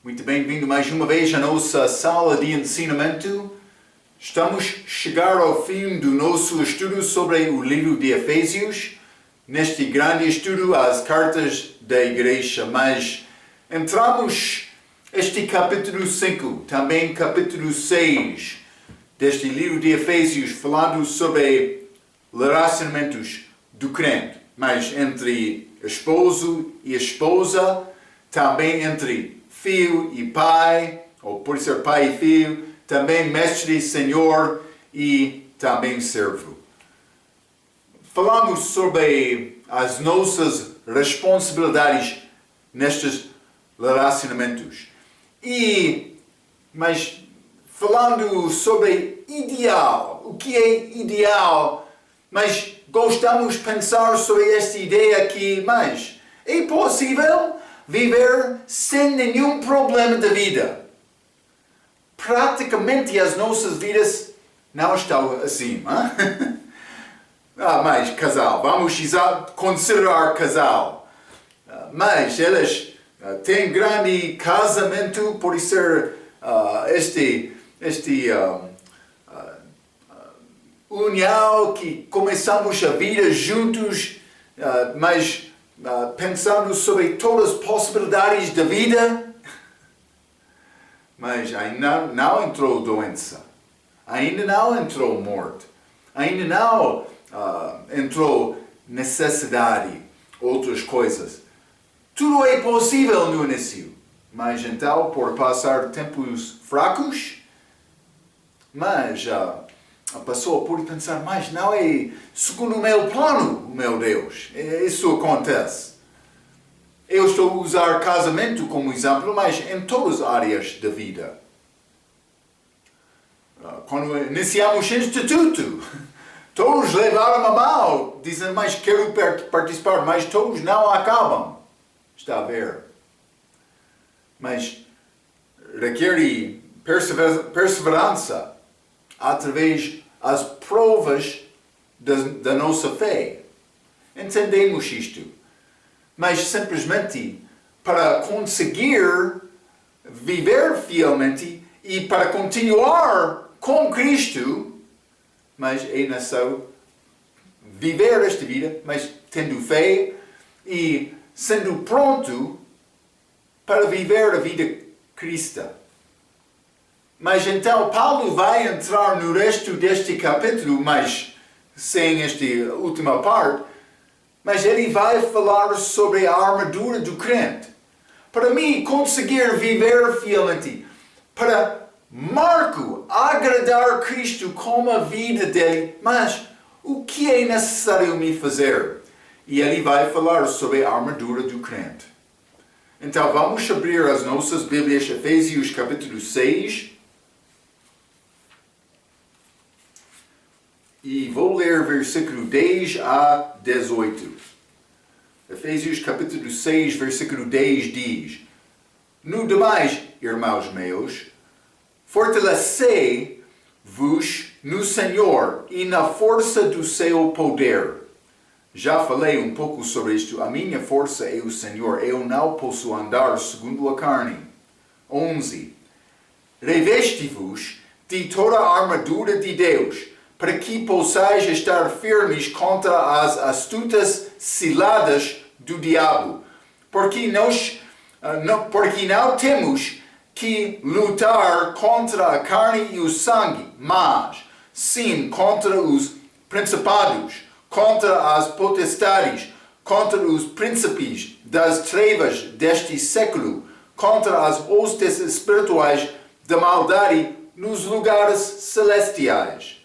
Muito bem-vindo mais uma vez à nossa sala de ensinamento. Estamos a chegar ao fim do nosso estudo sobre o livro de Efésios, neste grande estudo às cartas da igreja, mas entramos este capítulo 5, também capítulo 6 deste livro de Efésios, falando sobre relacionamentos do crente, mas entre esposo e esposa, também entre filho e pai, ou por ser pai e filho, também mestre e senhor e também servo. Falamos sobre as nossas responsabilidades nestes relacionamentos. Mas falando sobre ideal, o que é ideal, mas gostamos de pensar sobre esta ideia que, mas é possível viver sem nenhum problema da vida. Praticamente as nossas vidas não estão assim. Mas casal, vamos considerar casal. Mas elas têm grande casamento, por ser união que começamos a vida juntos, mas pensando sobre todas as possibilidades da vida, mas ainda não entrou doença, ainda não entrou morte, ainda não entrou necessidade, outras coisas. Tudo é possível no início, mas então, por passar tempos fracos, mas a pessoa pode pensar, mas não é segundo o meu plano, meu Deus. Isso acontece. Eu estou a usar casamento como exemplo, mas em todas as áreas da vida. Quando iniciamos o instituto, todos levaram a mão, dizem, mas quero participar, mas todos não acabam. Está a ver? Mas requer perseverança através das provas da nossa fé. Entendemos isto. Mas simplesmente para conseguir viver fielmente e para continuar com Cristo, mas é necessário viver esta vida, mas tendo fé e sendo pronto para viver a vida cristã. Mas então Paulo vai entrar no resto deste capítulo, mas sem esta última parte, mas ele vai falar sobre a armadura do crente. Para mim, conseguir viver fielmente, para Marco agradar Cristo com a vida dele, mas o que é necessário me fazer? E ele vai falar sobre a armadura do crente. Então vamos abrir as nossas Bíblias, Efésios capítulo 6. E vou ler versículo 10 a 18. Efésios capítulo 6, versículo 10 diz: No demais, irmãos meus, fortalecei-vos no Senhor e na força do seu poder. Já falei um pouco sobre isto. A minha força é o Senhor. Eu não posso andar segundo a carne. 11. Reveste-vos de toda a armadura de Deus, para que possais estar firmes contra as astutas ciladas do diabo. Porque não temos que lutar contra a carne e o sangue, mas sim contra os principados, contra as potestades, contra os príncipes das trevas deste século, contra as hostes espirituais da maldade nos lugares celestiais.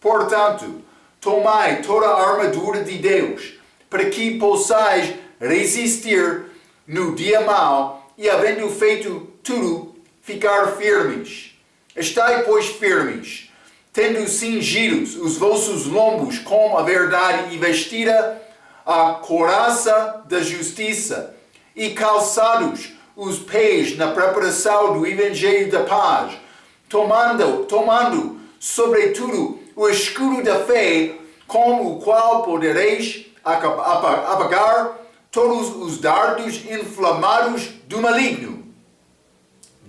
Portanto, tomai toda a armadura de Deus, para que possais resistir no dia mau e, havendo feito tudo, ficar firmes. Estai, pois, firmes, tendo cingidos os vossos lombos com a verdade e vestida a couraça da justiça, e calçados os pés na preparação do evangelho da paz, tomando sobretudo o escudo da fé, com o qual podereis apagar todos os dardos inflamados do maligno.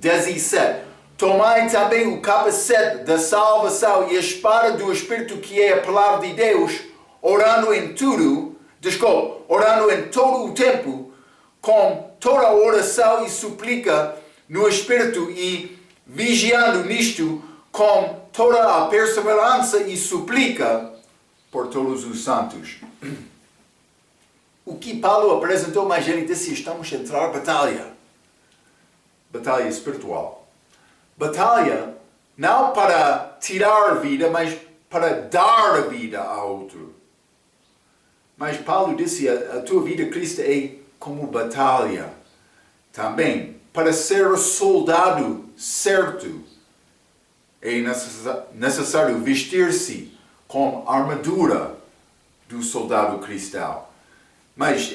17. Tomai também o capacete da salvação e a espada do Espírito, que é a palavra de Deus, orando em todo o tempo, com toda oração e súplica no Espírito, e vigiando nisto com toda a perseverança e súplica por todos os santos. O que Paulo apresentou, mas ele disse: estamos a entrar em batalha. Batalha espiritual. Batalha não para tirar a vida, mas para dar a vida a outro. Mas Paulo disse: a tua vida, Cristo, é como batalha. Também, para ser soldado certo, é necessário vestir-se com a armadura do soldado cristão. Mas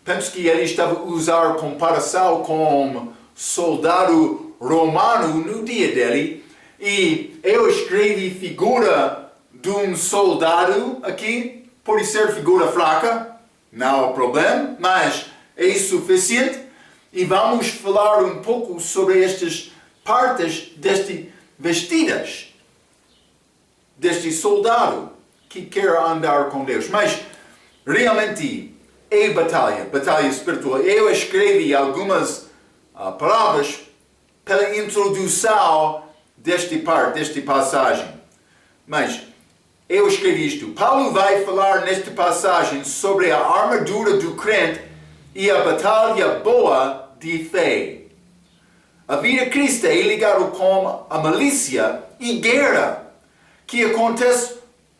penso que ele estava a usar comparação com soldado romano no dia dele. E eu escrevi figura de um soldado aqui, pode ser figura fraca, não há problema, mas é suficiente. E vamos falar um pouco sobre estas partes vestidas deste soldado que quer andar com Deus. Mas realmente é batalha espiritual. Eu escrevi algumas palavras pela introdução desta passagem. Mas eu escrevi isto. Paulo vai falar nesta passagem sobre a armadura do crente e a batalha boa de fé. A vida cristã é ligada com a milícia e guerra que acontece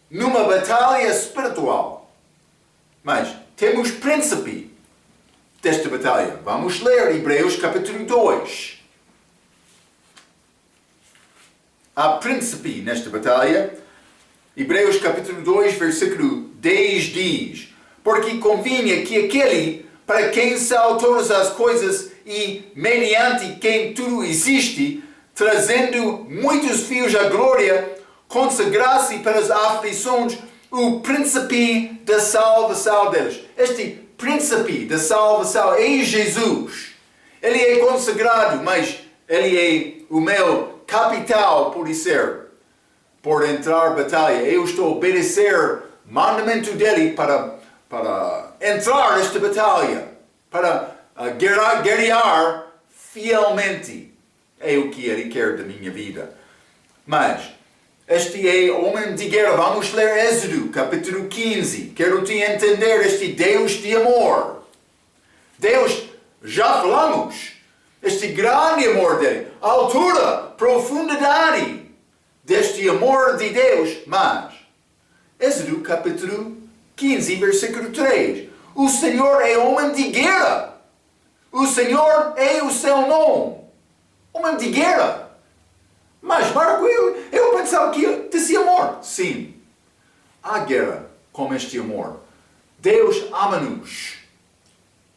numa batalha espiritual. Mas temos príncipe desta batalha. Vamos ler Hebreus capítulo 2. Há príncipe nesta batalha. Hebreus capítulo 2, versículo 10 diz: porque convinha que aquele para quem são todas as coisas e mediante quem tudo existe, trazendo muitos fios à glória, consagrasse pelas aflições o príncipe da salvação deles. Este príncipe da salvação é Jesus. Ele é consagrado, mas ele é o meu capital, por ser, por entrar em batalha. Eu estou a obedecer o mandamento dele para entrar nesta batalha, para guerrear fielmente. É o que ele quer da minha vida. Mas este é homem de guerra. Vamos ler Êxodo, capítulo 15. Quero te entender este Deus de amor. Deus, já falamos, este grande amor dele, a altura, profundidade deste amor de Deus. Mas, Êxodo, capítulo 15, versículo 3. O Senhor é homem de guerra. O Senhor é o seu nome. Homem de guerra. Mas, Marco, eu pensava que desse amor. Sim, há guerra com este amor. Deus ama-nos.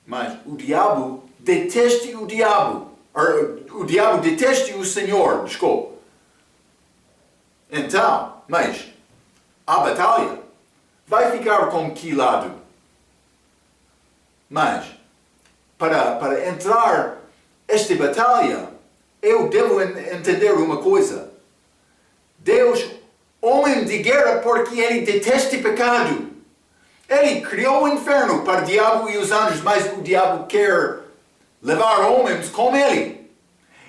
Mas o diabo detesta o diabo. O diabo detesta o Senhor. Desculpa. Então, mas a batalha vai ficar com que lado? Mas, para entrar esta batalha, eu devo entender uma coisa. Deus, homem de guerra, porque ele detesta o pecado. Ele criou o inferno para o diabo e os anjos, mas o diabo quer levar homens com ele.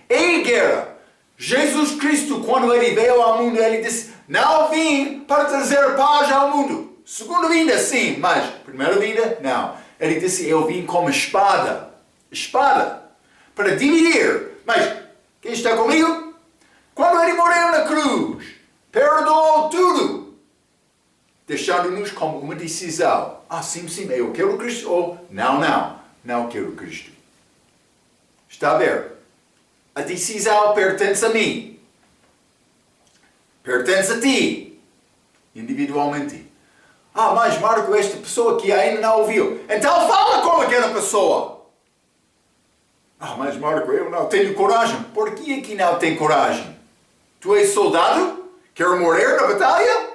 Em guerra, Jesus Cristo, quando ele veio ao mundo, ele disse: não vim para trazer paz ao mundo. Segunda vinda, sim, mas primeira vinda, não. Ele disse: eu vim como espada. Espada. Para dividir. Mas quem está comigo? Quando ele morreu na cruz, perdoou tudo, deixando-nos como uma decisão. Sim, eu quero Cristo. Ou não quero Cristo. Está a ver? A decisão pertence a mim. Pertence a ti. Individualmente. Mas Marco, esta pessoa que ainda não ouviu. Então fala com aquela pessoa. Mas Marco, eu não tenho coragem. Por que que não tem coragem? Tu és soldado? Quer morrer na batalha?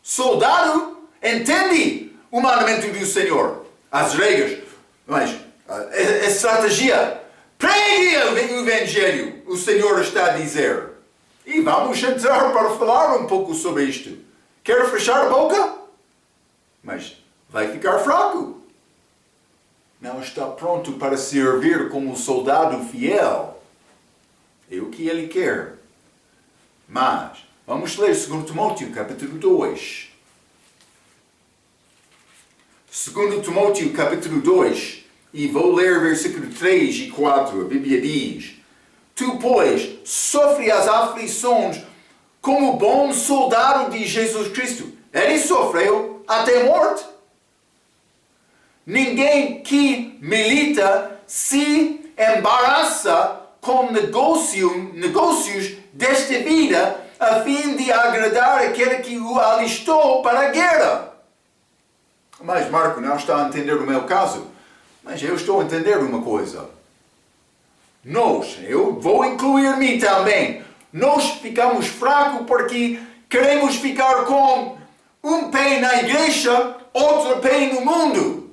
Soldado entende o mandamento do Senhor. As regras. Mas a estratégia Pregue o Evangelho, o Senhor está a dizer. E vamos entrar para falar um pouco sobre isto. Quer fechar a boca? Mas vai ficar fraco. Não está pronto para servir como soldado fiel. É o que ele quer. Mas, vamos ler 2 Timóteo, capítulo 2. 2 Timóteo, capítulo 2. E vou ler versículo 3 e 4. A Bíblia diz: Tu, pois, sofre as aflições como bom soldado de Jesus Cristo. Ele sofreu até a morte. Ninguém que milita se embaraça com negócios desta vida a fim de agradar aquele que o alistou para a guerra. Mas Marco não está a entender o meu caso. Mas eu estou a entender uma coisa. Eu vou incluir-me também. Nós ficamos fracos porque queremos ficar com um pé na igreja, outro pé no mundo.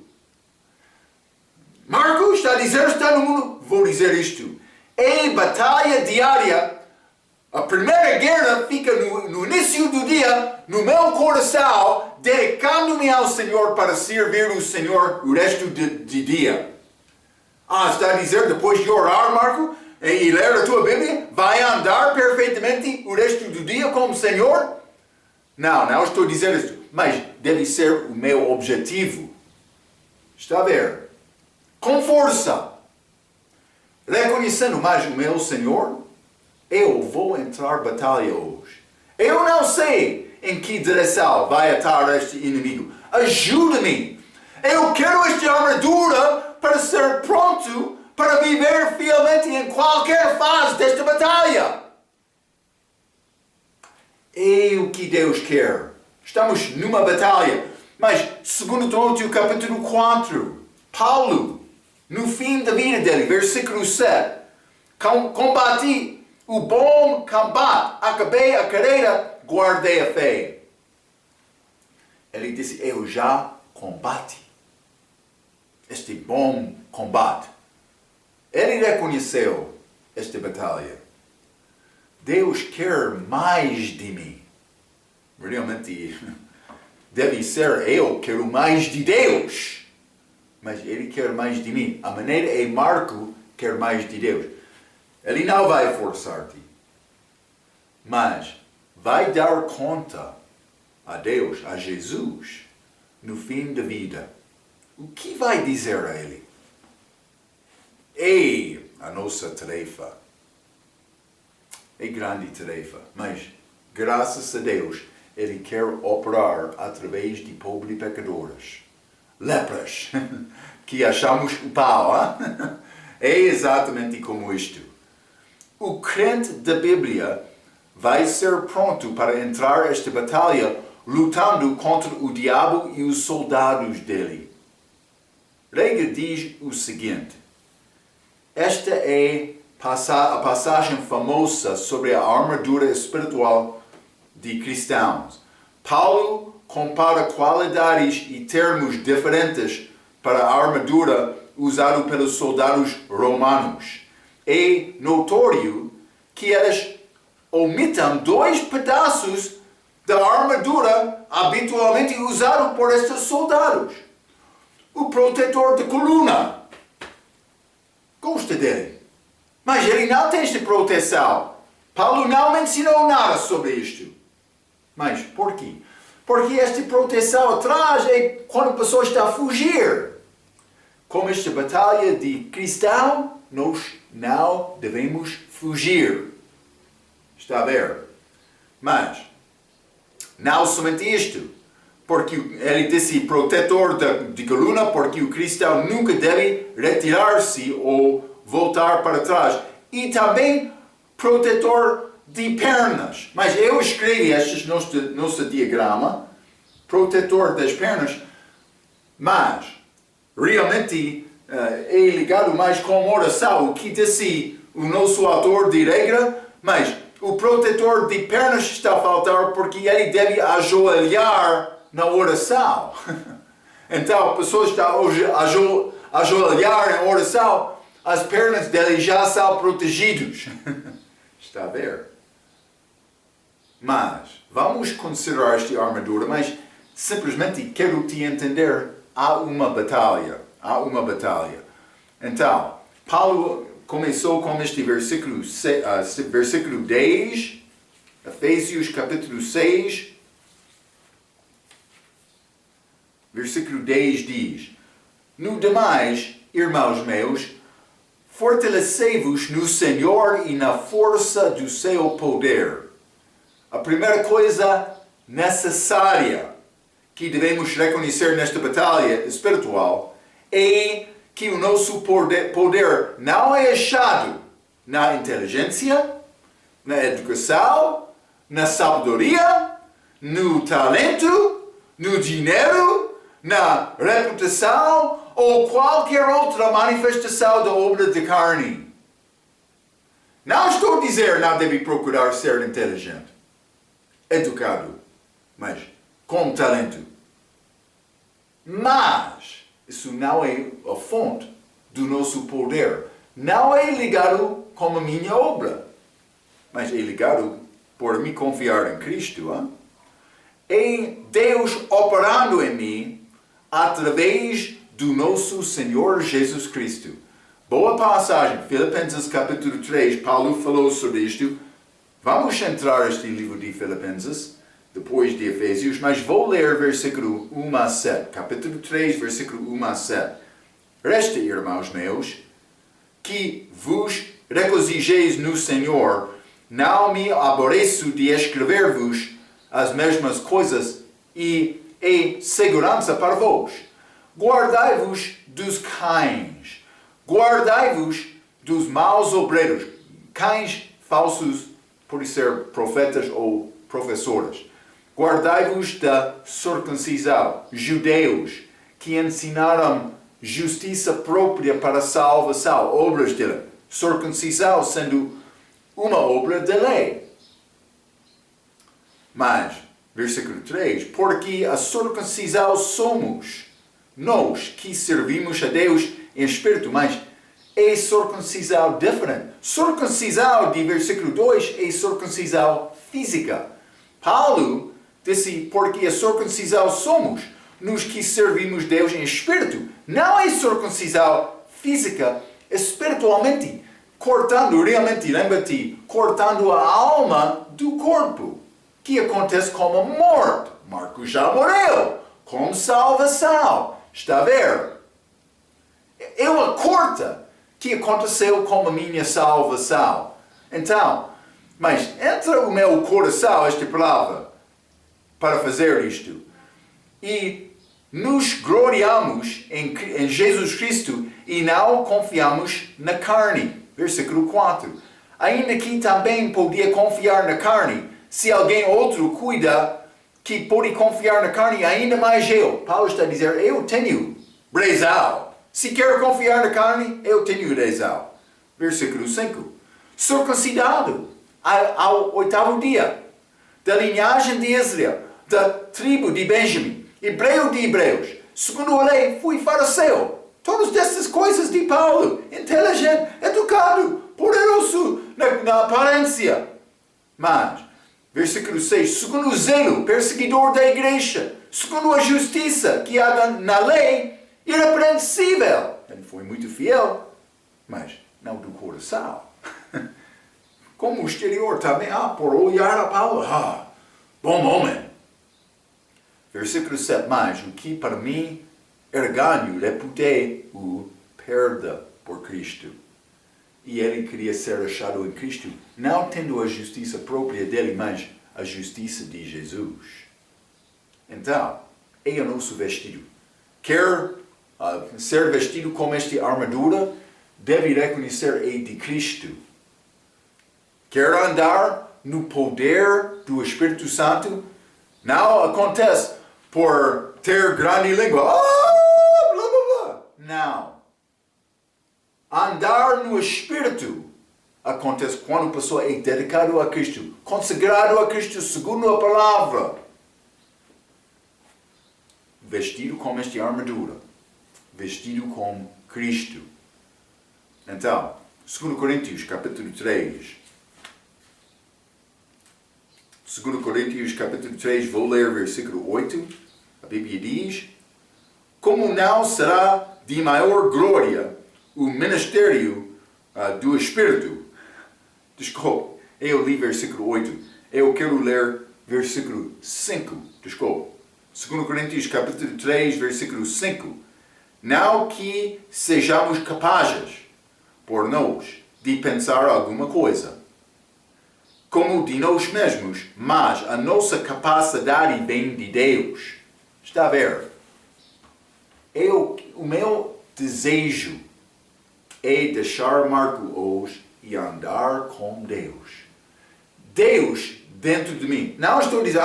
Marco está a dizer, está no mundo. Vou dizer isto. É batalha diária. A primeira guerra fica no início do dia, no meu coração, dedicando-me ao Senhor para servir o Senhor o resto de dia. Está a dizer, depois de orar, Marco, e ler a tua Bíblia, vai andar perfeitamente o resto do dia com o Senhor? Não estou a dizer isso. Mas deve ser o meu objetivo. Está a ver? Com força. Reconhecendo mais o meu Senhor, eu vou entrar batalha hoje. Eu não sei em que direção vai estar este inimigo. Ajuda-me. Eu quero esta armadura para ser pronto para viver fielmente em qualquer fase desta batalha. É o que Deus quer. Estamos numa batalha. Mas, 2 Timóteo capítulo 4, Paulo, no fim da vida dele, versículo 7, combati o bom combate, acabei a carreira, guardei a fé. Ele disse, eu já combati este bom combate. Ele reconheceu esta batalha. Deus quer mais de mim. Realmente, deve ser eu quero mais de Deus. Mas Ele quer mais de mim. A maneira é Marco quer mais de Deus. Ele não vai forçar-te. Mas vai dar conta a Deus, a Jesus, no fim da vida. O que vai dizer a Ele? É a nossa tarefa. É grande tarefa. Mas, graças a Deus, Ele quer operar através de pobres pecadores. Lepras, que achamos o pau. É exatamente como isto. O crente da Bíblia vai ser pronto para entrar esta batalha lutando contra o diabo e os soldados dele. Regra diz o seguinte. Esta é a passagem famosa sobre a armadura espiritual de cristãos. Paulo compara qualidades e termos diferentes para a armadura usada pelos soldados romanos. É notório que eles omitem 2 pedaços da armadura habitualmente usado por estes soldados. O protetor de coluna. Gosta dele. Mas ele não tem esta proteção. Paulo não mencionou nada sobre isto. Mas por quê? Porque esta proteção atrás é quando a pessoa está a fugir. Como esta batalha de cristão, nós não devemos fugir. Está a ver? Mas, não somente isto. Porque ele disse protetor de coluna, porque o cristão nunca deve retirar-se ou voltar para trás. E também protetor de pernas. Mas eu escrevi este nosso diagrama, protetor das pernas, mas realmente é ligado mais com oração, o que disse o nosso autor de regra, mas o protetor de pernas está a faltar porque ele deve ajoelhar na oração. Então a pessoa está a ajoelhar em oração, as pernas dele já são protegidas. Está a ver? Mas, vamos considerar esta armadura, mas simplesmente quero te entender, há uma batalha. Há uma batalha. Então, Paulo começou com este versículo 10, Efésios capítulo 6, versículo 10 diz: No demais, irmãos meus, fortalecei-vos no Senhor e na força do seu poder. A primeira coisa necessária que devemos reconhecer nesta batalha espiritual é que o nosso poder não é achado na inteligência, na educação, na sabedoria, no talento, no dinheiro, na reputação ou qualquer outra manifestação da obra de carne. Não estou a dizer não deve procurar ser inteligente, educado, mas com talento. Mas isso não é a fonte do nosso poder. Não é ligado com a minha obra, mas é ligado por me confiar em Cristo. Hein? É Deus operando em mim através do nosso Senhor Jesus Cristo. Boa passagem, Filipenses capítulo 3, Paulo falou sobre isto. Vamos entrar neste livro de Filipenses, depois de Efésios, mas vou ler versículo 1 a 7, capítulo 3, versículo 1 a 7. Resta, irmãos meus, que vos regozijeis no Senhor. Não me aborreço de escrever-vos as mesmas coisas e é segurança para vós. Guardai-vos dos cães. Guardai-vos dos maus obreiros. Cães falsos, por ser profetas ou professoras. Guardai-vos da circuncisão. Judeus que ensinaram justiça própria para a salvação. Obras dele. Circuncisão sendo uma obra da lei. Mas, versículo 3, porque a circuncisão somos nós que servimos a Deus em espírito, mas é circuncisão diferente. Circuncisão de versículo 2 é circuncisão física. Paulo disse, porque a circuncisão somos nos que servimos Deus em espírito. Não é circuncisão física, espiritualmente, cortando, realmente, lembra-te, cortando a alma do corpo, que acontece como morte. Marcos já morreu, como salvação. Está a ver? É uma corta que aconteceu com a minha salvação. Então, mas entra o meu coração, esta palavra, para fazer isto. E nos gloriamos em Jesus Cristo e não confiamos na carne. Versículo 4. Ainda que também podia confiar na carne, se alguém outro cuida que pode confiar na carne, ainda mais eu. Paulo está a dizer, eu tenho brezal. Se quer confiar na carne, eu tenho brezal. Versículo 5. Circuncidado ao 8º dia, da linhagem de Israel, da tribo de Benjamim, hebreu de hebreus, segundo a lei, fui fariseu. Todas essas coisas de Paulo, inteligente, educado, poderoso na aparência. Mas, versículo 6, segundo o zelo, perseguidor da igreja, segundo a justiça que há na lei, irrepreensível. Ele foi muito fiel, mas não do coração. Como o exterior também, por olhar a Paulo, bom homem. Versículo 7, mas o que para mim era ganho, reputei o perda por Cristo. E ele queria ser achado em Cristo, não tendo a justiça própria dele, mas a justiça de Jesus. Então, é o nosso vestido. Quer ser vestido com esta armadura, deve reconhecer é de Cristo. Quer andar no poder do Espírito Santo, não acontece por ter grande língua. Blá, blá, blá. Não. Andar no Espírito acontece quando a pessoa é dedicada a Cristo, consagrado a Cristo segundo a palavra. Vestido com esta armadura. Vestido com Cristo. Então, 2 Coríntios, capítulo 3. 2 Coríntios, capítulo 3, vou ler versículo 8. A Bíblia diz: como não será de maior glória o ministério do Espírito? Desculpe, eu li versículo 8. Eu quero ler versículo 5. Desculpe. 2 Coríntios, capítulo 3, versículo 5. Não que sejamos capazes, por nós, de pensar alguma coisa, como de nós mesmos, mas a nossa capacidade vem de Deus. Está a ver? O meu desejo é deixar Marco hoje e andar com Deus. Deus dentro de mim. Não estou dizendo,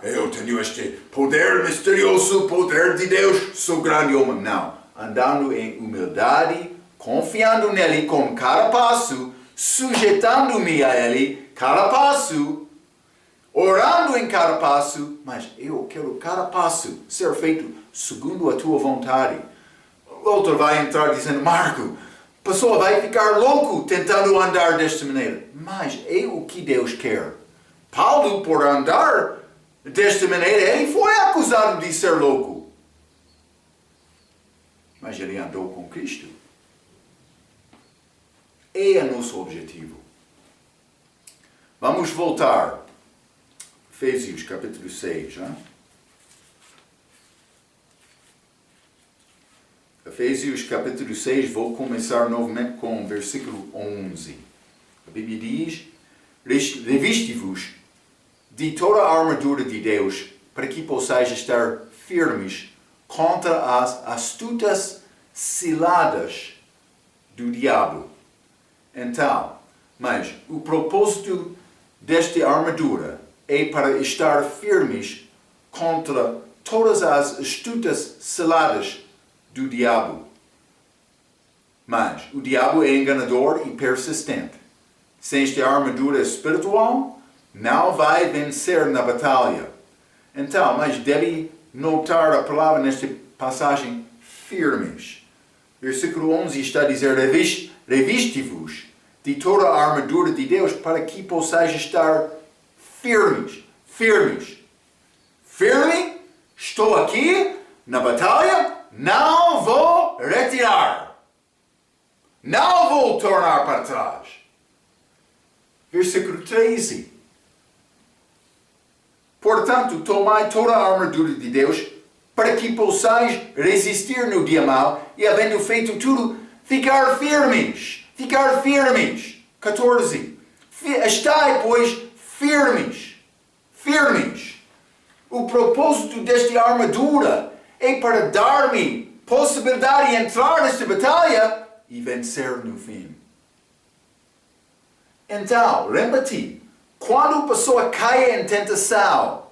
eu tenho este poder misterioso, poder de Deus, sou grande homem. Não. Andando em humildade, confiando nele com cada passo, sujeitando-me a ele cada passo, orando em cada passo, mas eu quero cada passo ser feito segundo a tua vontade. O outro vai entrar dizendo, Marco, a pessoa vai ficar louco tentando andar desta maneira. Mas é o que Deus quer. Paulo, por andar desta maneira, ele foi acusado de ser louco. Mas ele andou com Cristo. É o nosso objetivo. Vamos voltar. Efésios capítulo 6. Hein? Efésios capítulo 6, vou começar novamente com o versículo 11. A Bíblia diz, reviste-vos de toda a armadura de Deus, para que possais estar firmes contra as astutas ciladas do diabo. Então, mas o propósito desta armadura é para estar firmes contra todas as astutas ciladas do diabo. Mas o diabo é enganador e persistente. Sem esta armadura espiritual, não vai vencer na batalha. Então, mas deve notar a palavra nesta passagem, firmes. Versículo 11 está a dizer, reviste-vos de toda a armadura de Deus para que possais estar firmes. Firmes. Firme, estou aqui na batalha, não vou retirar. Não vou tornar para trás. Versículo 13. Portanto, tomai toda a armadura de Deus para que possais resistir no dia mau e, havendo feito tudo, ficar firmes. Ficar firmes. 14. Estai, pois, firmes. Firmes. O propósito desta armadura é para dar-me possibilidade de entrar nesta batalha e vencer no fim. Então, lembra-te, quando a pessoa cai em tentação,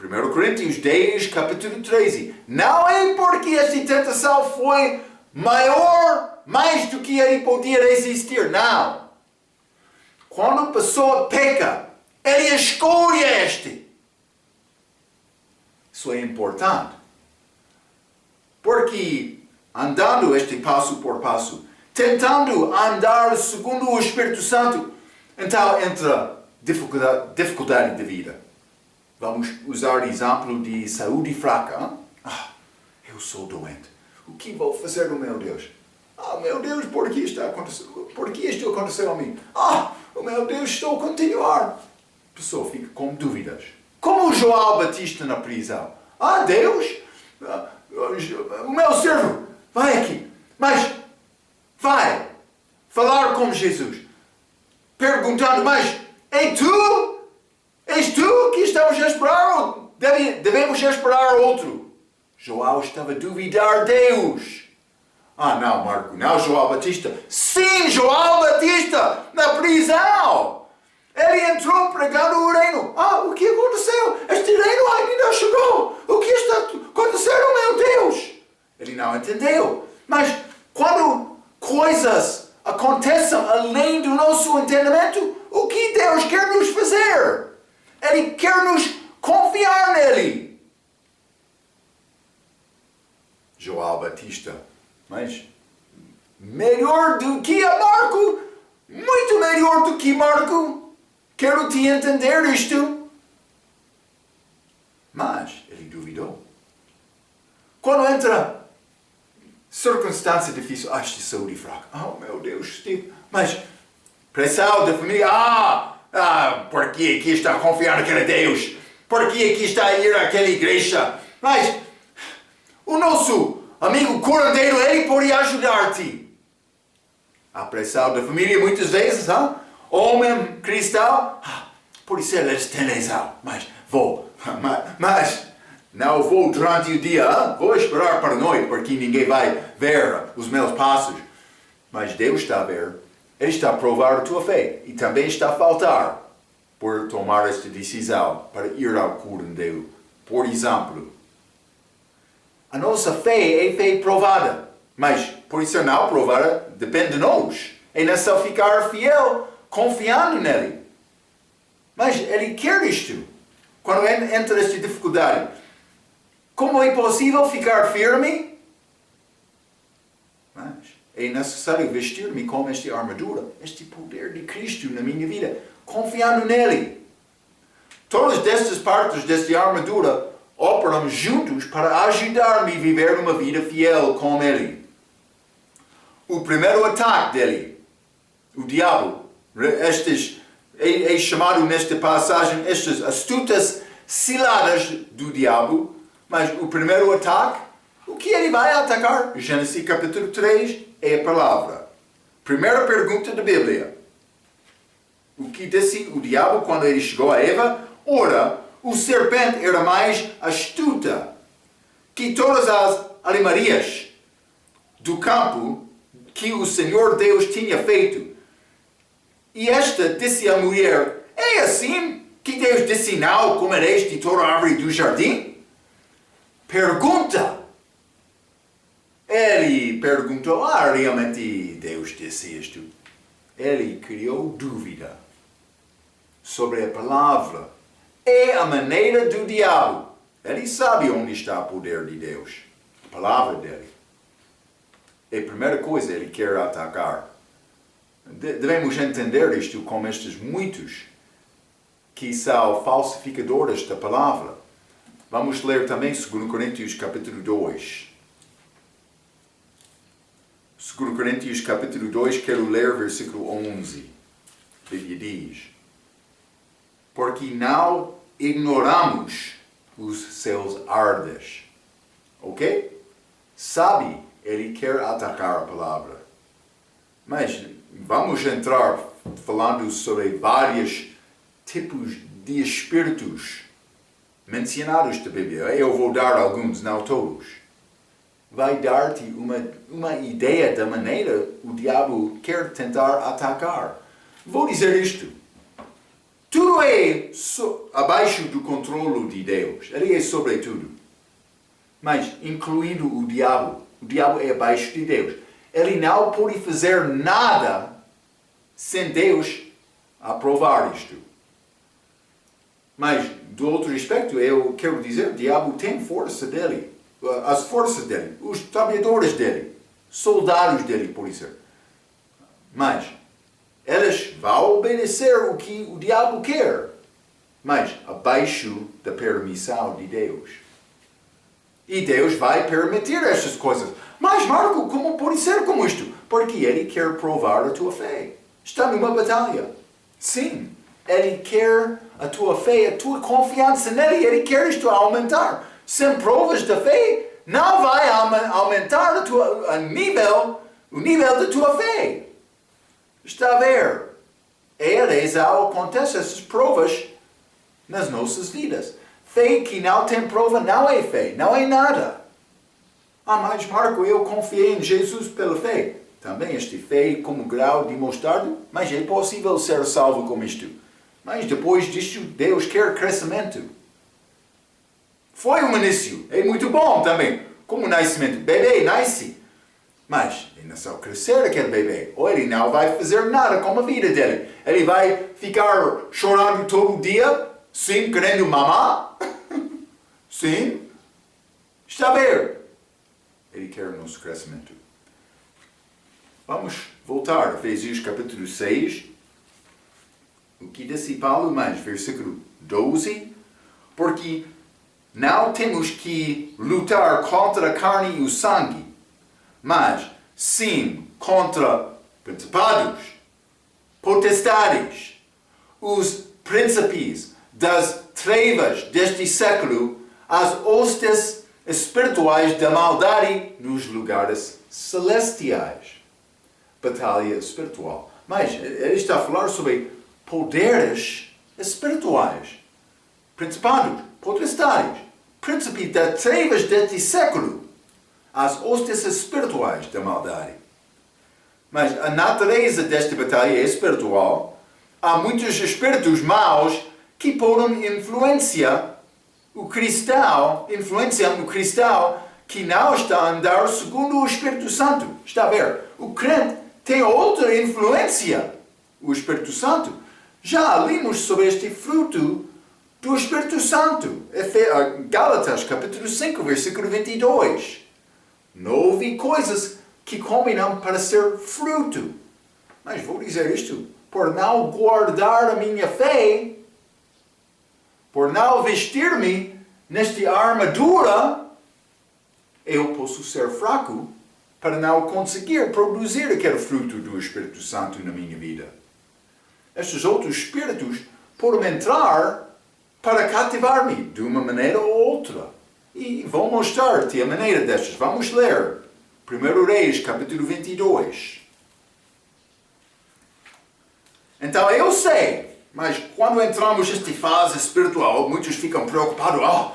1 Coríntios 10, capítulo 13, não é porque esta tentação foi maior, mais do que ele podia resistir, não. Quando a pessoa peca, ele escolhe este. Isso é importante. Porque andando este passo por passo, tentando andar segundo o Espírito Santo, então entra dificuldade de vida. Vamos usar o exemplo de saúde fraca. Eu sou doente. O que vou fazer, meu Deus? Meu Deus, por que isto aconteceu a mim? Meu Deus, estou a continuar. A pessoa fica com dúvidas. Como João Batista na prisão. Deus, o meu servo, vai aqui. Mas, vai falar com Jesus. Perguntando, mas, és tu que estamos a esperar ou devemos esperar outro? João estava a duvidar de Deus. Não, Marco, não, João Batista. Sim, João Batista, na prisão. Ele entrou pregando o reino. O que aconteceu? Este reino ainda não chegou. O que está acontecendo, meu Deus? Ele não entendeu. Mas quando coisas acontecem além do nosso entendimento, o que Deus quer nos fazer? Ele quer nos confiar nele. João Batista, mas melhor do que a Marco, muito melhor do que Marco. Quero te entender isto. Mas ele duvidou. Quando entra circunstância difícil, acho de saúde fraca. Oh meu Deus, Steve. Mas pressão da família, porque aqui está confiando naquele Deus? Porque aqui está a ir àquela igreja? Mas o nosso amigo curandeiro, ele pode ajudar-te. A pressão da família muitas vezes, homem cristão, pode ser eles têm razão, mas vou. Mas não vou durante o dia, vou esperar para a noite, porque ninguém vai ver os meus passos. Mas Deus está a ver, Ele está a provar a tua fé, e também está a faltar por tomar esta decisão para ir ao curandeiro. Por exemplo, a nossa fé é fé provada, mas por isso não provada depende de nós. É necessário ficar fiel, confiando nele. Mas Ele quer isto. Quando entra esta dificuldade, como é possível ficar firme? Mas é necessário vestir-me com esta armadura, este poder de Cristo na minha vida, confiando nele. Todas estas partes desta armadura operam juntos para ajudar-me a viver uma vida fiel com ele. O primeiro ataque dele, o diabo, é chamado nesta passagem estas astutas ciladas do diabo, mas o primeiro ataque, o que ele vai atacar? Gênesis capítulo 3 é a palavra. Primeira pergunta da Bíblia. O que disse o diabo quando ele chegou a Eva? Ora, o serpente era mais astuta que todas as alimarias do campo que o Senhor Deus tinha feito. E esta disse à mulher, é assim que Deus disse não comereis de toda a árvore do jardim? Pergunta. Ele perguntou, realmente Deus disse isto? Ele criou dúvida sobre a palavra. É a maneira do diabo. Ele sabe onde está o poder de Deus. A palavra dele. É a primeira coisa ele quer atacar. Devemos entender isto como estes muitos que são falsificadores da palavra. Vamos ler também 2 Coríntios capítulo 2. 2 Coríntios capítulo 2, quero ler versículo 11. A Bíblia diz, porque não ignoramos os seus ardes. Ok? Sabe, ele quer atacar a palavra. Mas vamos entrar falando sobre vários tipos de espíritos mencionados da Bíblia. Eu vou dar alguns, não todos. Vai dar-te uma ideia da maneira o diabo quer tentar atacar. Vou dizer isto. Tudo é abaixo do controle de Deus. Ele é sobre tudo. Mas, incluindo o diabo é abaixo de Deus. Ele não pode fazer nada sem Deus aprovar isto. Mas, do outro aspecto, eu quero dizer, o diabo tem força dele. As forças dele, os trabalhadores dele, soldados dele, por isso. Mas, eles vão obedecer o que o diabo quer, mas abaixo da permissão de Deus. E Deus vai permitir estas coisas. Mas, Marco, como pode ser como isto? Porque Ele quer provar a tua fé. Está numa batalha. Sim, Ele quer a tua fé, a tua confiança nele. Ele quer isto aumentar. Sem provas da fé, não vai aumentar o nível da tua fé. Está a ver? É a razão acontece essas provas nas nossas vidas. Fé que não tem prova não é fé, não é nada. Mas Marco, eu confiei em Jesus pela fé. Também este fé como grau de mostarda, mas é possível ser salvo com isto. Mas depois disto, Deus quer crescimento. Foi um início, é muito bom também. Como nascimento, bebê nasce. Mas ele não só crescer aquele bebê, ou ele não vai fazer nada com a vida dele. Ele vai ficar chorando todo dia, sim, querendo mamar. Sim. Está a ver? Ele quer o nosso crescimento. Vamos voltar a Efésios capítulo 6. O que disse Paulo mais? Versículo 12. Porque não temos que lutar contra a carne e o sangue, mas sim contra principados, potestades, os príncipes das trevas deste século, as hostes espirituais da maldade nos lugares celestiais. Batalha espiritual. Mas ele está a falar sobre poderes espirituais, principados, potestades, príncipes das trevas deste século, as hostes espirituais da maldade. Mas a natureza desta batalha é espiritual. Há muitos espíritos maus que podem influenciam o cristão que não está a andar segundo o Espírito Santo. Está a ver? O crente tem outra influência, o Espírito Santo. Já lemos sobre este fruto do Espírito Santo. Gálatas, capítulo 5, versículo 22. 9 coisas que combinam para ser fruto. Mas vou dizer isto, por não guardar a minha fé, por não vestir-me nesta armadura, eu posso ser fraco para não conseguir produzir aquele fruto do Espírito Santo na minha vida. Estes outros espíritos podem entrar para cativar-me de uma maneira ou outra. E vou mostrar-te a maneira destas. Vamos ler 1 Reis, capítulo 22. Então eu sei, mas quando entramos nesta fase espiritual, muitos ficam preocupados.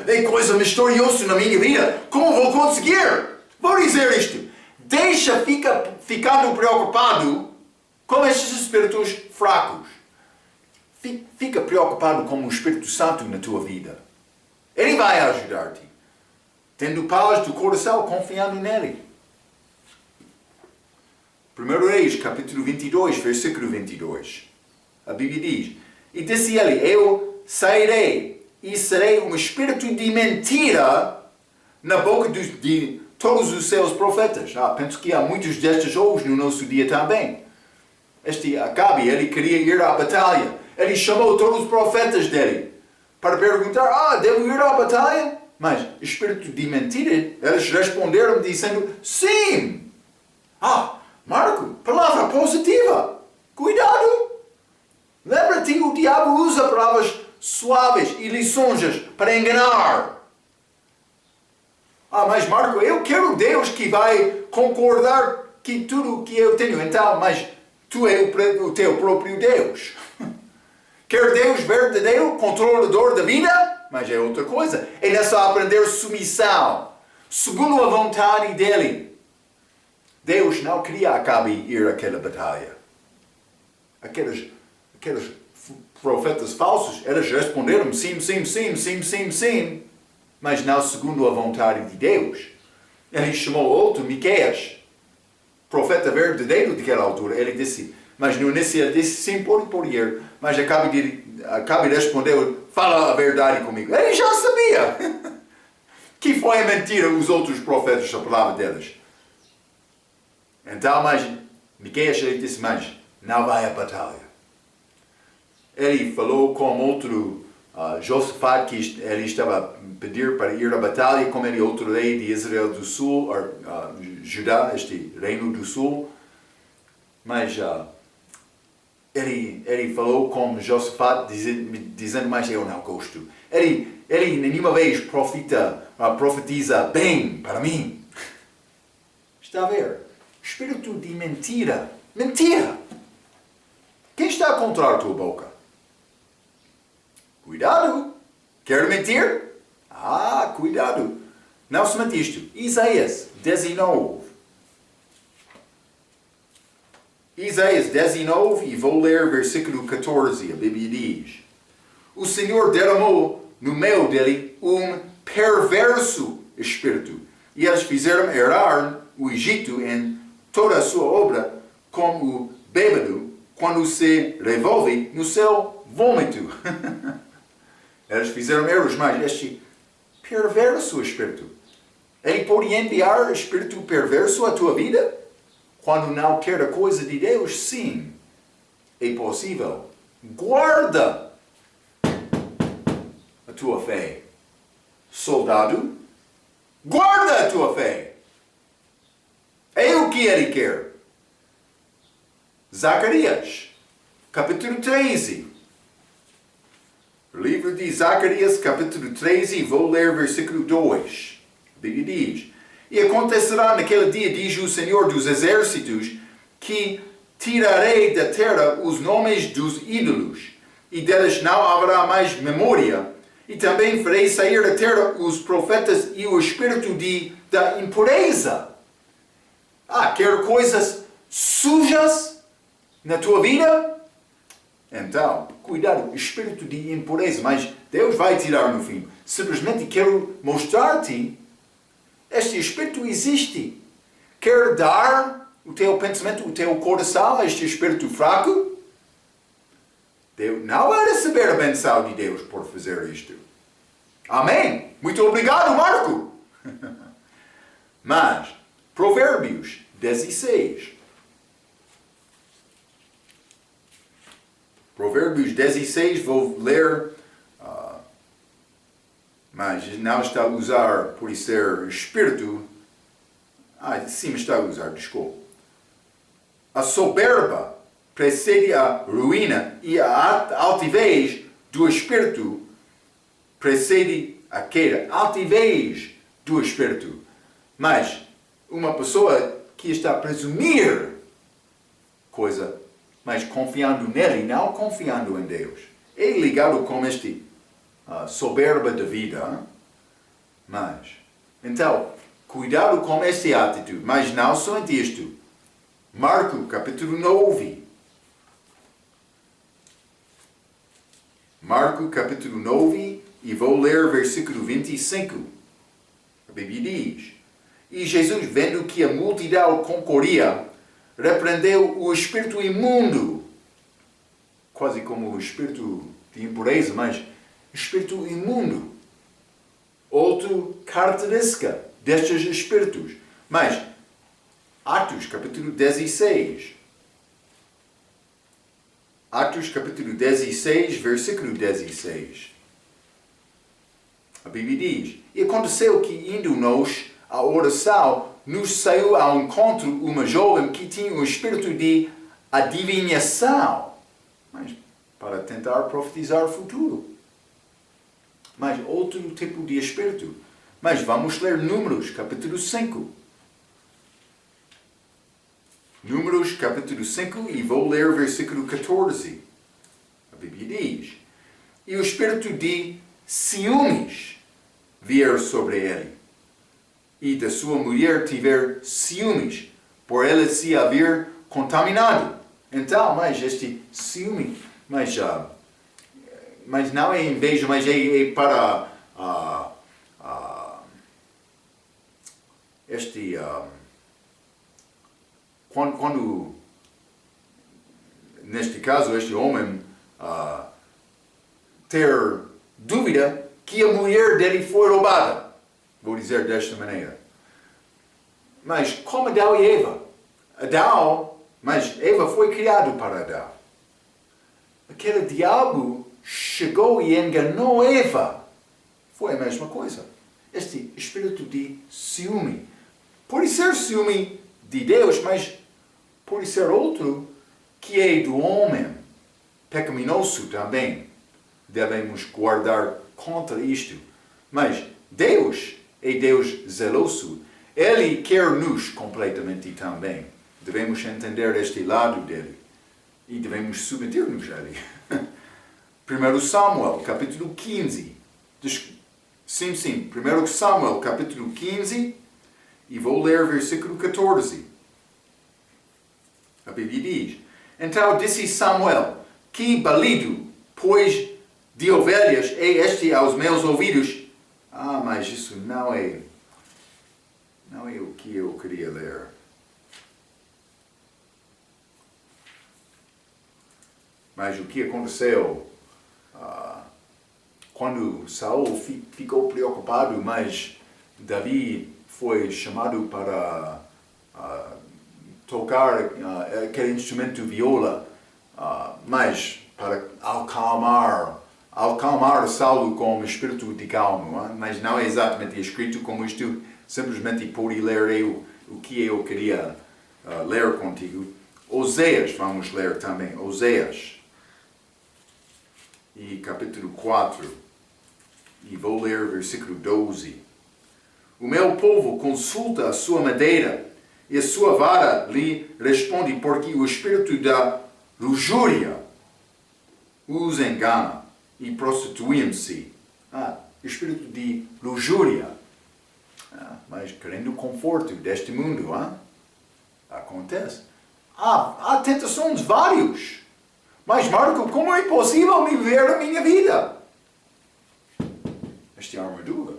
É coisa misteriosa na minha vida. Como vou conseguir? Vou dizer isto. Deixa ficando preocupado com estes espíritos fracos. Fica preocupado com o Espírito Santo na tua vida. Ele vai ajudar-te. Tendo paz do coração, confiando nele. 1 Reis, capítulo 22, versículo 22. A Bíblia diz: E disse ele, eu sairei e serei um espírito de mentira na boca de todos os seus profetas. Penso que há muitos destes hoje no nosso dia também. Este Acabe, ele queria ir à batalha. Ele chamou todos os profetas dele para perguntar, devo ir à batalha? Mas, espírito de mentira, eles responderam dizendo, sim! Marco, palavra positiva. Cuidado! Lembra-te, o diabo usa palavras suaves e lisonjas para enganar. Mas Marco, eu quero Deus que vai concordar que tudo o que eu tenho. Então, mas tu é o teu próprio Deus. Quer Deus verdadeiro, controlador da vida? Mas é outra coisa. É só aprender submissão, segundo a vontade dele. Deus não queria Acabe ir àquela batalha. Aqueles profetas falsos, eles responderam sim, sim, sim, sim, sim, sim, mas não segundo a vontade de Deus. Ele chamou outro, Miqueias, profeta verdadeiro daquela altura. Ele disse, mas no início ele disse, sim, pode ir. Mas Acabe respondeu, fala a verdade comigo. Ele já sabia que foi a mentira os outros profetas, a palavra deles. Então, mas Miqueias, ele disse, mas não vai à batalha. Ele falou com outro Josafat, que ele estava a pedir para ir à batalha, como ele outro rei de Israel do Sul, Judá, este reino do Sul. Mas ele falou com Josafat, dizendo, mas eu não gosto. Ele nenhuma vez profetiza bem para mim. Está a ver? Espírito de mentira. Mentira! Quem está a controlar a tua boca? Cuidado! Quer mentir? Cuidado! Não somente isto. Isaías 19. Isaías 19, e vou ler versículo 14. A Bíblia diz: O Senhor derramou no meio dele um perverso espírito, e eles fizeram errar o Egito em toda a sua obra, como o bêbado quando se revolve no seu vômito. Eles fizeram erros, mas este perverso espírito, ele pode enviar espírito perverso à tua vida? quando não quer a coisa de Deus, sim, é possível. Guarda a tua fé. Soldado, guarda a tua fé. É o que ele quer. Zacarias, capítulo 13. Livro de Zacarias, capítulo 13, vou ler versículo 2. A Bíblia diz: E acontecerá naquele dia, diz o Senhor dos Exércitos, que tirarei da terra os nomes dos ídolos, e deles não haverá mais memória. E também farei sair da terra os profetas e o espírito da impureza. Quer coisas sujas na tua vida? Então, cuidado, espírito de impureza, mas Deus vai tirar no fim. Simplesmente quero mostrar-te, este espírito existe. Quer dar o teu pensamento, o teu coração a este espírito fraco? Deus não vai receber a benção de Deus por fazer isto. Amém? Muito obrigado, Marco. Mas, Provérbios 16. Provérbios 16, vou ler, mas não está a usar por ser espírito. Sim, está a usar, desculpa. A soberba precede a ruína e a altivez do espírito precede a queda. Altivez do espírito. Mas uma pessoa que está a presumir coisa, mas confiando nele, não confiando em Deus. É ligado com este soberba da vida. Mas, então, cuidado com esta atitude. Mas não somente isto. Marco, capítulo 9. Marco, capítulo 9, e vou ler versículo 25. A Bíblia diz: E Jesus, vendo que a multidão concorria, repreendeu o espírito imundo, quase como o espírito de impureza, mas espírito imundo. Outra característica destes espíritos. Mas, Atos capítulo 16. Atos capítulo 16, versículo 16. A Bíblia diz: E aconteceu que, indo-nos à oração, nos saiu ao encontro uma jovem que tinha um espírito de adivinhação, mas para tentar profetizar o futuro. Mas outro tipo de espírito. Mas vamos ler Números, capítulo 5. Números, capítulo 5, e vou ler versículo 14. A Bíblia diz: E o espírito de ciúmes vier sobre ele, e da sua mulher tiver ciúmes, por ela se haver contaminado. Então, mas este ciúme, mas não é inveja, mas é para quando, neste caso, este homem ter dúvida que a mulher dele foi roubada. Vou dizer desta maneira. Mas como Adão e Eva? Mas Eva foi criada para Adão. Aquele diabo chegou e enganou Eva. Foi a mesma coisa. Este espírito de ciúme. Pode ser ciúme de Deus, mas pode ser outro que é do homem. Pecaminoso também. Devemos guardar contra isto. Mas Deus é Deus zeloso. Ele quer-nos completamente também. Devemos entender este lado dele. E devemos submeter-nos a ele. 1 Samuel, capítulo 15. Sim. 1 Samuel, capítulo 15. E vou ler versículo 14. A Bíblia diz: Então disse Samuel: Que balido, pois, de ovelhas é este aos meus ouvidos? Mas isso não é o que eu queria ler. Mas o que aconteceu quando Saul ficou preocupado, mas Davi foi chamado para tocar aquele instrumento viola, mas para acalmar Saulo com o espírito de calma, mas não é exatamente escrito como isto, simplesmente pode ler eu, o que eu queria ler contigo. Oséias, vamos ler também, Oséias, e capítulo 4, e vou ler versículo 12. O meu povo consulta a sua madeira, e a sua vara lhe responde, porque o espírito da luxúria os engana e prostituem-se. Espírito de luxúria. Mas querendo conforto deste mundo, acontece. Há tentações várias. Mas Marco, como é possível viver a minha vida? Esta é a armadura.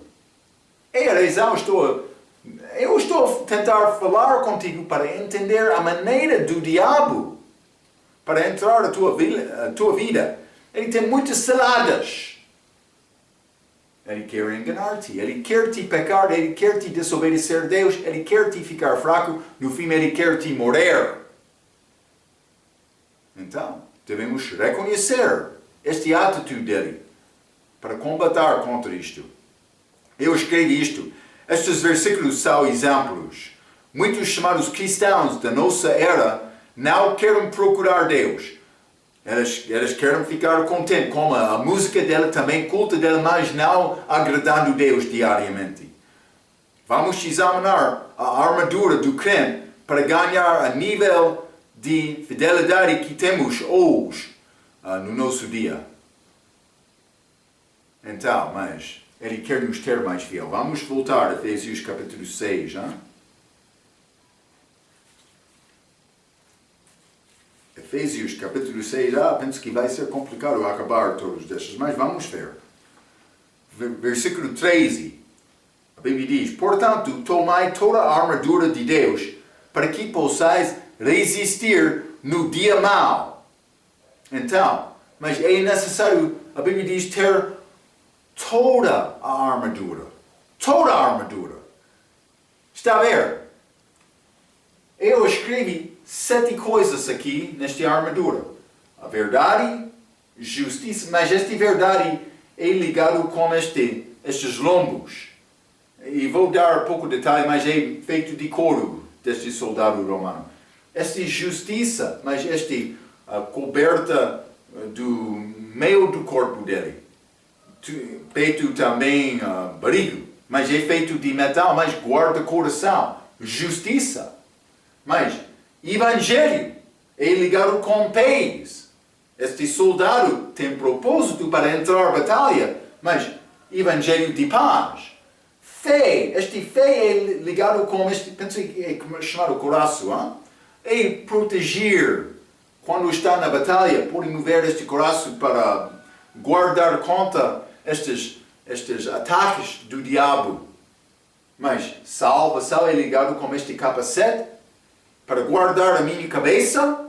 Eu estou a tentar falar contigo para entender a maneira do diabo para entrar na tua vida. Ele tem muitas ciladas. Ele quer enganar-te, ele quer te pecar, ele quer te desobedecer a Deus, ele quer te ficar fraco, no fim ele quer te morrer. Então, devemos reconhecer esta atitude dele para combater contra isto. Eu escrevi isto. Estes versículos são exemplos. Muitos chamados cristãos da nossa era não querem procurar Deus. Elas querem ficar contentes com a música dela, também culto dela, mas não agradando Deus diariamente. Vamos examinar a armadura do crente para ganhar a nível de fidelidade que temos hoje no nosso dia. Então, mas ele quer nos ter mais fiel. Vamos voltar a Efésios capítulo 6. Efésios capítulo 6, penso que vai ser complicado acabar todos destes, mas vamos ver. Versículo 13, a Bíblia diz, portanto, tomai toda a armadura de Deus, para que possais resistir no dia mau. Então, mas é necessário, a Bíblia diz, ter toda a armadura. Toda a armadura. Está a ver? Eu escrevi 7 coisas aqui nesta armadura. A verdade, justiça, mas esta verdade é ligado com estes lombos. E vou dar pouco detalhe, mas é feito de couro deste soldado romano. Esta justiça, mas esta coberta do meio do corpo dele. Feito também barrigo, mas é feito de metal, mas guarda coração. Justiça. Mas evangelho é ligado com pés. Este soldado tem propósito para entrar na batalha, mas evangelho de paz. Fé, este fé é ligado com este, penso que é chamado coração, é proteger. Quando está na batalha, pode mover este coração para guardar contra estes ataques do diabo. Mas salvação é ligado com este capacete para guardar a minha cabeça,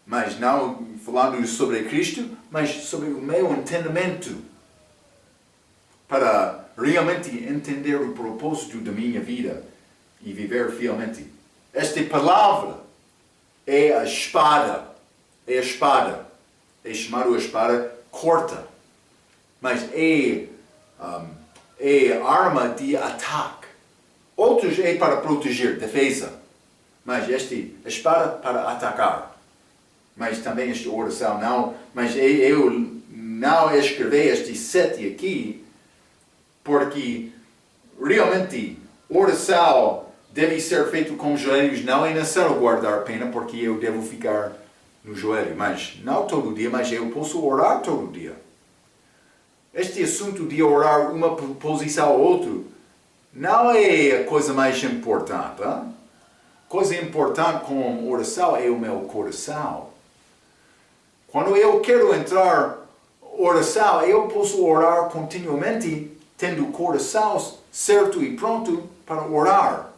mas não falando sobre Cristo, mas sobre o meu entendimento, para realmente entender o propósito da minha vida e viver fielmente. Esta palavra é a espada, é chamada a espada corta, mas é arma de ataque. Outros é para proteger, defesa. Mas esta espada para atacar. Mas também esta oração não. Mas eu não escrevi estes 7 aqui, porque realmente oração deve ser feita com os joelhos. Não é necessário guardar pena, porque eu devo ficar no joelho. Mas não todo dia, mas eu posso orar todo dia. Este assunto de orar uma posição ou outra não é a coisa mais importante. Coisa importante com oração é o meu coração. Quando eu quero entrar em oração, eu posso orar continuamente, tendo o coração certo e pronto para orar.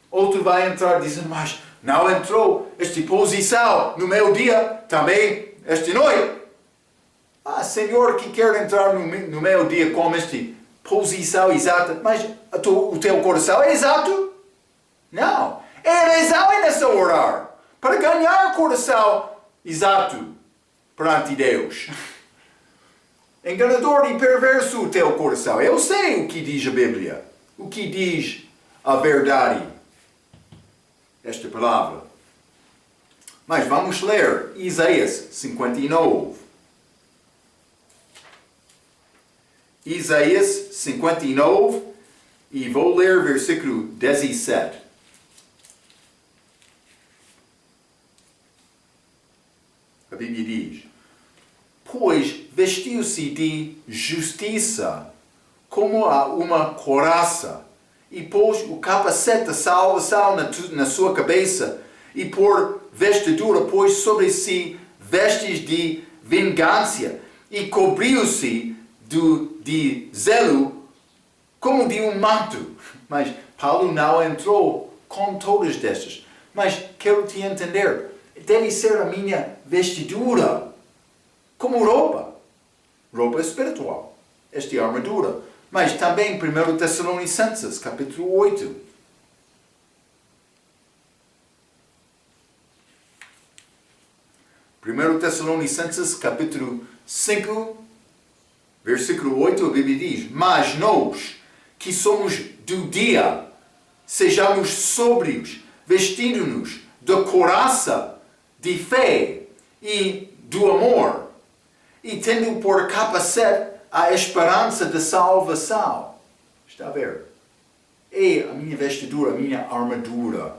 Outro vai entrar dizendo, mas não entrou esta posição no meu dia, também esta noite. Senhor, que quer entrar no meu dia com esta posição exata, mas o teu coração é exato? Não. Eles ainda a orar para ganhar o coração exato perante Deus. Enganador e perverso o teu coração. Eu sei o que diz a Bíblia. O que diz a verdade. Esta palavra. Mas vamos ler Isaías 59. Isaías 59 e vou ler versículo 17. A Bíblia diz: pois vestiu-se de justiça como a uma couraça, e pôs o capacete da salvação na sua cabeça, e por vestidura pôs sobre si vestes de vingança, e cobriu-se de zelo como de um manto. Mas Paulo não entrou com todas destas. Mas quero te entender, deve ser a minha vestidura como roupa espiritual, esta é a armadura. Mas também 1 Tessalonicenses, capítulo 8. 1 Tessalonicenses, capítulo 5, versículo 8, a Bíblia diz: mas nós, que somos do dia, sejamos sóbrios, vestindo-nos da couraça de fé e do amor, e tendo por capacete a esperança da salvação. Está a ver? É a minha vestidura, a minha armadura.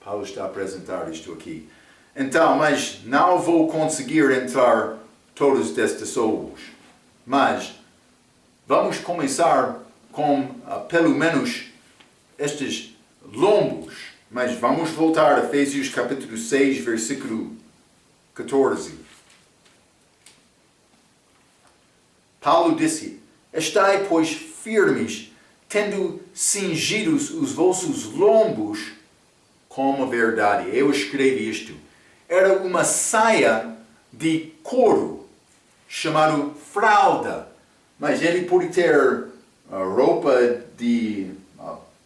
Paulo está a apresentar isto aqui. Então, mas não vou conseguir entrar todas estas obras. Mas vamos começar com, pelo menos, estes lombos. Mas vamos voltar a Efésios capítulo 6, versículo 14. Paulo disse: estai, pois, firmes, tendo cingidos os vossos lombos com a verdade. Eu escrevi isto. Era uma saia de couro, chamado fralda. Mas ele pode ter roupa de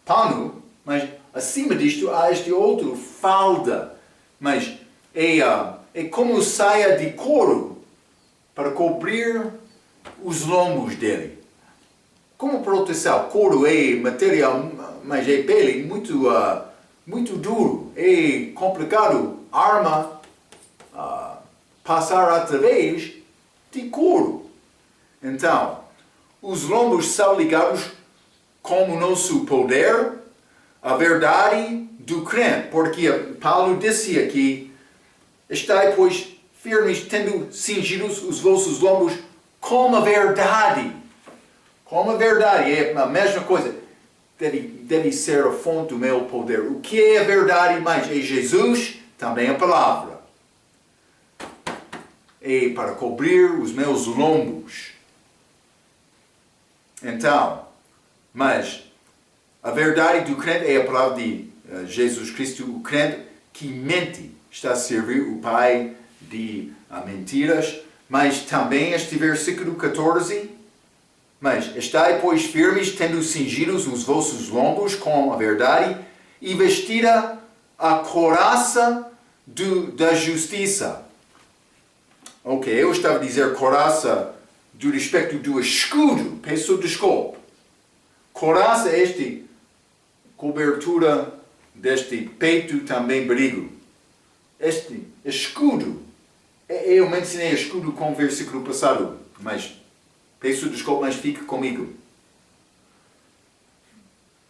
pano, mas acima disto há este outro, falda. Mas é como saia de couro para cobrir os lombos dele. Como proteção, couro é material, mas é pele muito duro. É complicado arma passar através de couro. Então, os lombos são ligados com o nosso poder, a verdade do crente. Porque Paulo disse aqui: estai, pois, firmes, tendo cingidos os vossos lombos com a verdade. Com a verdade, é a mesma coisa. Deve ser a fonte do meu poder. O que é a verdade mais? É Jesus, também a palavra. É para cobrir os meus lombos. Então, mas a verdade do crente é a palavra de Jesus Cristo. O crente que mente está a servir o pai de mentiras. Mas também este versículo 14, mas estai, pois, firmes, tendo cingidos os vossos lombos com a verdade, e vestida a couraça da justiça. Ok, eu estava a dizer couraça do respeito do escudo, peço desculpa. Couraça é esta cobertura deste peito também brigo. Este escudo. Eu mencionei escudo com o versículo passado, mas peço desculpa, mas fique comigo.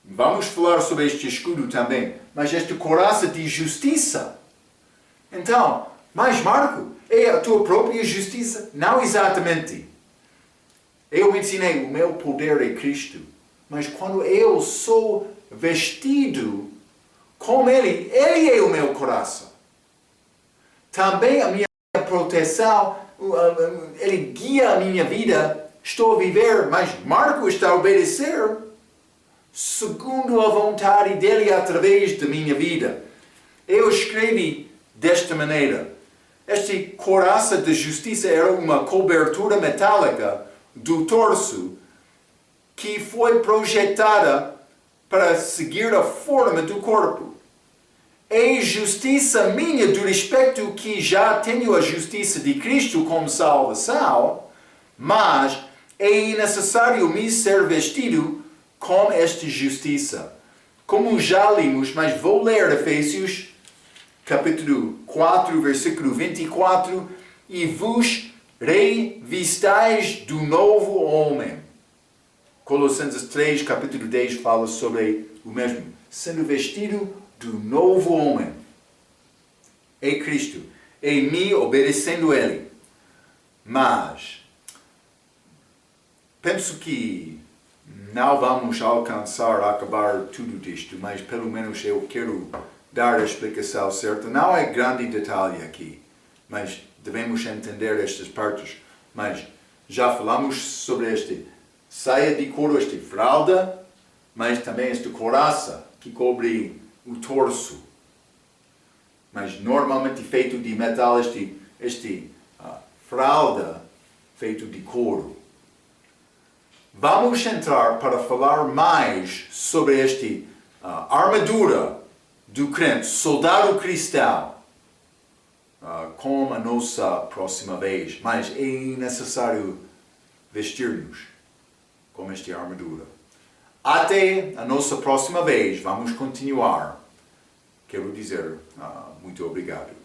Vamos falar sobre este escudo também, mas esta couraça de justiça. Então, mas Marco, é a tua própria justiça? Não exatamente. Eu mencionei, o meu poder é Cristo, mas quando eu sou vestido com Ele é o meu coração. Também a minha proteção, Ele guia a minha vida, estou a viver, mas Marco está a obedecer segundo a vontade dele através da minha vida. Eu escrevi desta maneira: esta couraça de justiça era uma cobertura metálica do torso que foi projetada para seguir a forma do corpo. é justiça minha do respeito que já tenho a justiça de Cristo como salvação, mas é necessário me ser vestido com esta justiça. Como já lemos, mas vou ler Efésios capítulo 4, versículo 24, e vos revistais do novo homem. Colossenses 3, capítulo 10, fala sobre o mesmo. Sendo vestido do novo homem. É Cristo. É me obedecendo a Ele. Mas, penso que não vamos alcançar, acabar tudo isto, mas pelo menos eu quero dar a explicação certa. Não é grande detalhe aqui, mas devemos entender estas partes. Mas já falamos sobre este saia de couro, este fralda, mas também esta couraça que cobre o torso. Mas normalmente feito de metal, este fralda feito de couro. Vamos entrar para falar mais sobre esta armadura do crente, soldado cristão, com a nossa próxima vez. Mas é necessário vestir-nos com esta armadura. Até a nossa próxima vez, vamos continuar. Quero dizer muito obrigado.